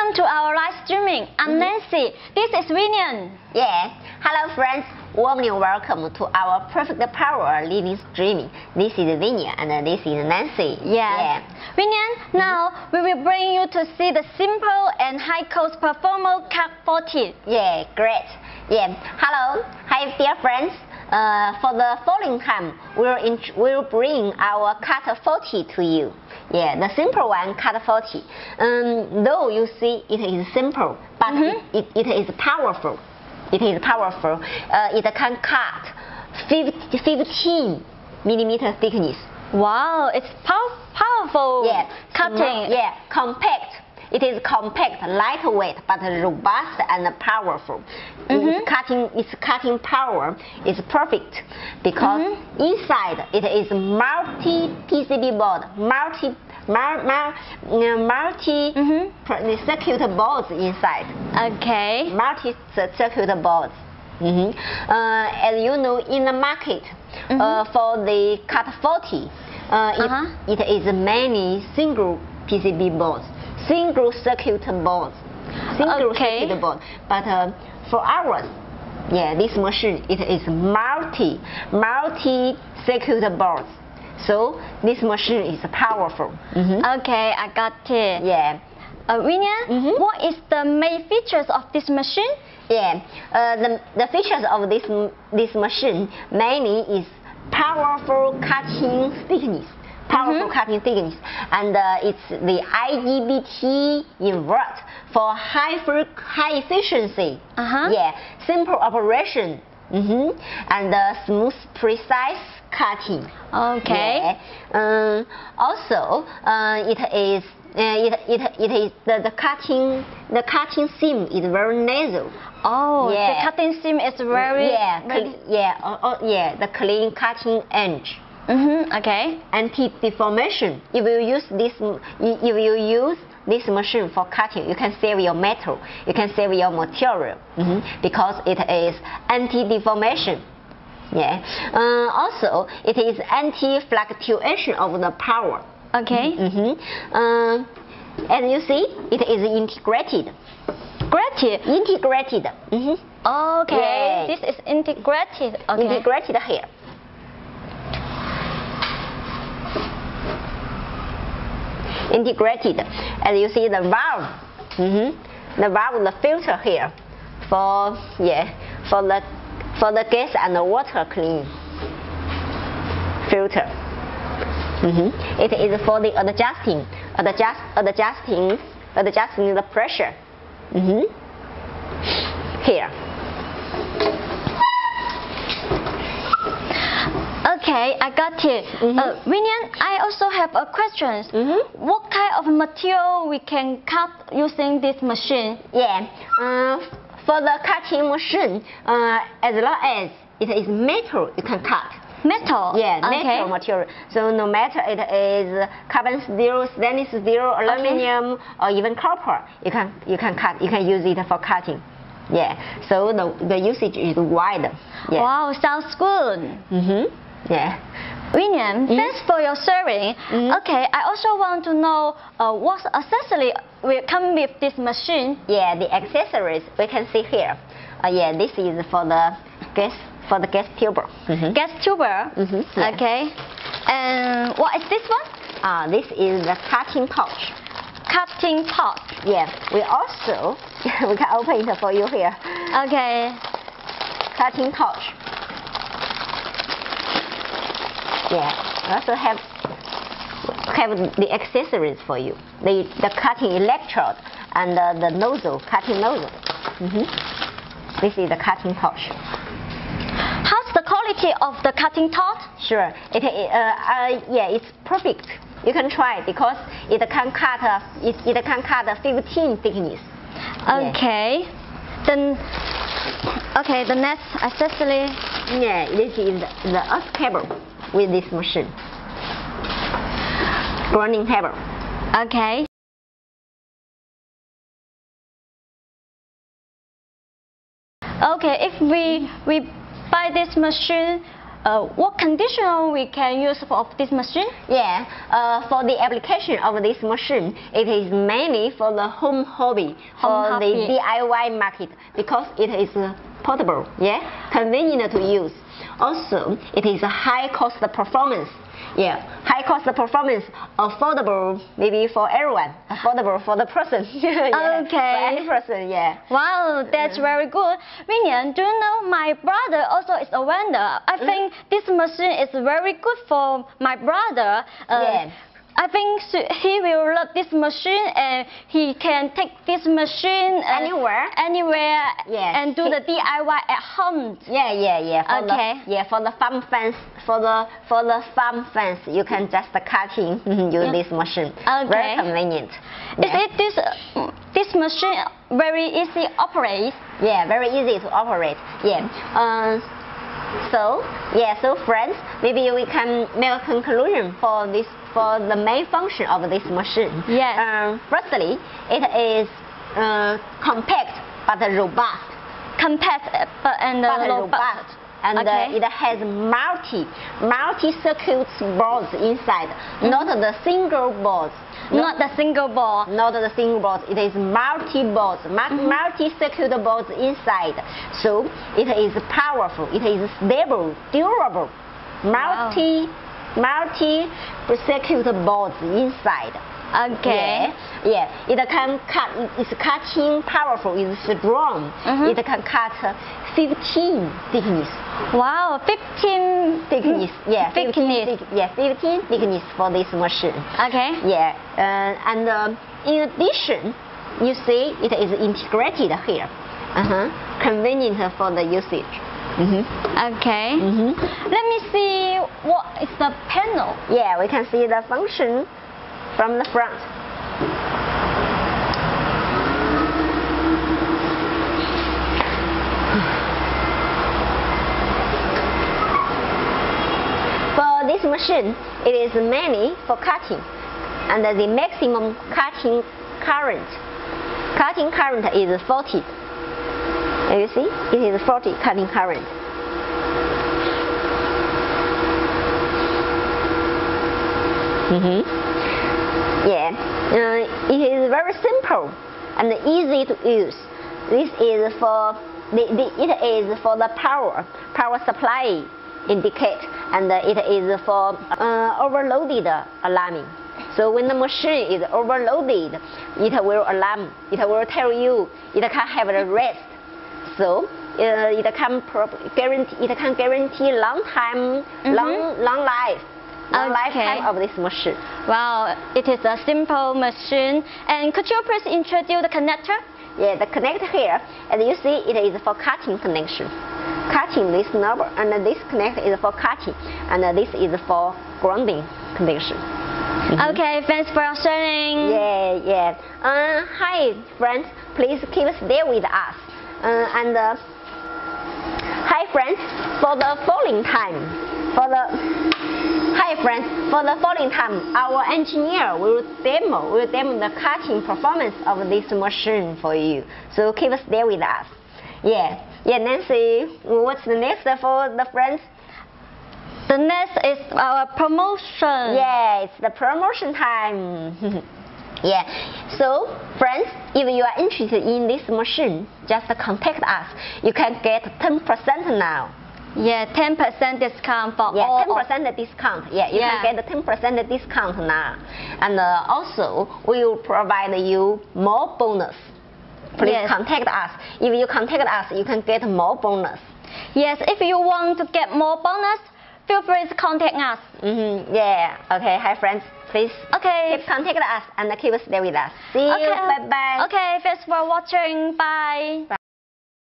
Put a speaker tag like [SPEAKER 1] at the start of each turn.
[SPEAKER 1] Welcome to our live streaming. I'm Nancy. This is Winian.
[SPEAKER 2] Yeah. Hello friends. Warmly welcome to our Perfect Power living streaming. This is Winian and this is Nancy.
[SPEAKER 1] Yeah. Winian, now we will bring you to see the simple and high cost performer CUT-40.
[SPEAKER 2] Yeah, great. Yeah. Hello. Hi dear friends. For the following time, we'll bring our CUT-40 to you. Yeah, the simple one, CUT-40. Though you see it is simple, but it is powerful. It is powerful. It can cut 15 millimeter thickness. Wow,
[SPEAKER 1] it's powerful.
[SPEAKER 2] Yeah,
[SPEAKER 1] cutting.
[SPEAKER 2] Yeah, compact. It is compact, lightweight, but robust and powerful. Its cutting power is perfect because inside it is multi PCB board, multi circuit boards inside.
[SPEAKER 1] Okay.
[SPEAKER 2] Multi circuit boards. As you know, in the market, for the CUT-40, it is many single PCB boards. Single circuit boards, circuit board. But for ours, yeah, this machine it is multi circuit boards. So this machine is powerful.
[SPEAKER 1] Okay, I got it.
[SPEAKER 2] Yeah.
[SPEAKER 1] Winian, what is the main features of this machine?
[SPEAKER 2] Yeah, the features of this machine mainly is powerful cutting thickness. Powerful cutting thickness, and it's the IGBT invert for high efficiency. Yeah, simple operation, and smooth, precise cutting.
[SPEAKER 1] Okay.
[SPEAKER 2] Yeah. Also, it is the cutting seam is very narrow.
[SPEAKER 1] Oh,
[SPEAKER 2] yeah.
[SPEAKER 1] The cutting seam is very
[SPEAKER 2] the clean cutting edge.
[SPEAKER 1] Okay.
[SPEAKER 2] Anti-deformation. If you use this machine for cutting, you can save your metal. You can save your material because it is anti-deformation. Yeah. Also, it is anti-fluctuation of the power.
[SPEAKER 1] Okay.
[SPEAKER 2] As you see, it is integrated. Integrated.
[SPEAKER 1] Okay. Yeah. This is integrated. Okay.
[SPEAKER 2] Integrated here. Integrated, as you see the valve, the filter here for the gas and the water clean filter. It is for the adjusting the pressure. Here.
[SPEAKER 1] Okay, I got it. Winian, I also have a question. What kind of material we can cut using this machine?
[SPEAKER 2] Yeah, for the cutting machine, as long as it is metal, you can cut.
[SPEAKER 1] Metal?
[SPEAKER 2] Yeah, metal material. So no matter it is carbon steel, stainless steel, aluminum, or even copper, you can cut. You can use it for cutting. Yeah. So the usage is wide. Yeah.
[SPEAKER 1] Wow, sounds good.
[SPEAKER 2] Yeah.
[SPEAKER 1] Winian, thanks for your sharing. Okay, I also want to know what accessory will come with this machine.
[SPEAKER 2] Yeah, the accessories we can see here. Yeah, this is for the gas tuber.
[SPEAKER 1] Gas tuber.
[SPEAKER 2] Yeah.
[SPEAKER 1] Okay. And what is this one?
[SPEAKER 2] This is the cutting torch.
[SPEAKER 1] Cutting torch.
[SPEAKER 2] Yeah. We also we can open it for you here.
[SPEAKER 1] Okay.
[SPEAKER 2] Cutting torch. Yeah, we also have the accessories for you. The cutting electrode and the nozzle, cutting nozzle. This is the cutting torch.
[SPEAKER 1] How's the quality of the cutting torch?
[SPEAKER 2] Sure, it's perfect. You can try because it can cut 15 thickness.
[SPEAKER 1] Okay. Then. Okay, the next accessory.
[SPEAKER 2] Yeah, this is the earth cable with this machine. Grounding cable.
[SPEAKER 1] Okay. Okay, if we buy this machine, what condition we can use for this machine?
[SPEAKER 2] Yeah, for the application of this machine, it is mainly for the home hobby, for the DIY market, because it is portable, yeah, convenient to use. Also, it is a high cost performance. Yeah, high cost performance, affordable maybe for everyone, affordable for the person. Yeah,
[SPEAKER 1] okay.
[SPEAKER 2] For any person, yeah.
[SPEAKER 1] Wow, that's very good. Minion, do you know my brother also is a welder? I think this machine is very good for my brother.
[SPEAKER 2] Yeah.
[SPEAKER 1] I think he will love this machine and he can take this machine
[SPEAKER 2] anywhere, yes,
[SPEAKER 1] and do the DIY at home.
[SPEAKER 2] Yeah. For the farm fence, for the farm fence, you can just cutting use this machine.
[SPEAKER 1] Okay.
[SPEAKER 2] Very convenient.
[SPEAKER 1] Yeah. Is this machine very easy to operate?
[SPEAKER 2] Yeah, very easy to operate. Yeah. So friends, maybe we can make a conclusion for the main function of this machine.
[SPEAKER 1] Yes.
[SPEAKER 2] Firstly, it is compact but robust.
[SPEAKER 1] Compact but robust.
[SPEAKER 2] And
[SPEAKER 1] okay.
[SPEAKER 2] It has multi-circuit boards inside, not the single boards.
[SPEAKER 1] Not the single board.
[SPEAKER 2] Not the single boards. It is multi-boards, multi-circuit boards inside. So it is powerful. It is stable, durable. Multi-circuit boards inside.
[SPEAKER 1] Okay.
[SPEAKER 2] Yeah. It can cut. It's cutting powerful. It's strong. It can cut 15 thickness.
[SPEAKER 1] Wow, 15
[SPEAKER 2] thickness. Yeah,
[SPEAKER 1] 15
[SPEAKER 2] thickness for this machine.
[SPEAKER 1] Okay.
[SPEAKER 2] Yeah. And in addition, you see it is integrated here. Convenient for the usage.
[SPEAKER 1] Okay. Let me see what is the panel.
[SPEAKER 2] Yeah, we can see the function from the front. For this machine, it is mainly for cutting, and the maximum cutting current is 40. You see, it is 40 cutting current. Yeah, it is very simple and easy to use. This is for the power supply indicate, and it is for overloaded alarming. So when the machine is overloaded, it will alarm. It will tell you it can have a rest. So it can guarantee long life. Lifetime of this machine.
[SPEAKER 1] Wow, it is a simple machine. And could you please introduce the connector?
[SPEAKER 2] Yeah, the connector here, as you see, it is for cutting connection. Cutting this knob, and this connector is for cutting, and this is for grounding connection.
[SPEAKER 1] Okay, thanks for sharing.
[SPEAKER 2] Yeah. Hi friends, please keep stay with us. Hi friends, for the following time, our engineer will demo the cutting performance of this machine for you. So keep stay with us. Yeah, Nancy, what's the next for the friends?
[SPEAKER 1] The next is our promotion.
[SPEAKER 2] Yeah, it's the promotion time. Yeah, so friends, if you are interested in this machine, just contact us. You can get 10% now.
[SPEAKER 1] Yeah, 10% discount for all.
[SPEAKER 2] 10% discount. Yeah, you can get 10% discount now. And also, we will provide you more bonus. Please contact us. If you contact us, you can get more bonus.
[SPEAKER 1] Yes, if you want to get more bonus, feel free to contact us.
[SPEAKER 2] Yeah. Okay. Hi, friends. Please.
[SPEAKER 1] Okay.
[SPEAKER 2] Keep contact us and keep stay with us. See you. Bye bye.
[SPEAKER 1] Okay. Thanks for watching. Bye.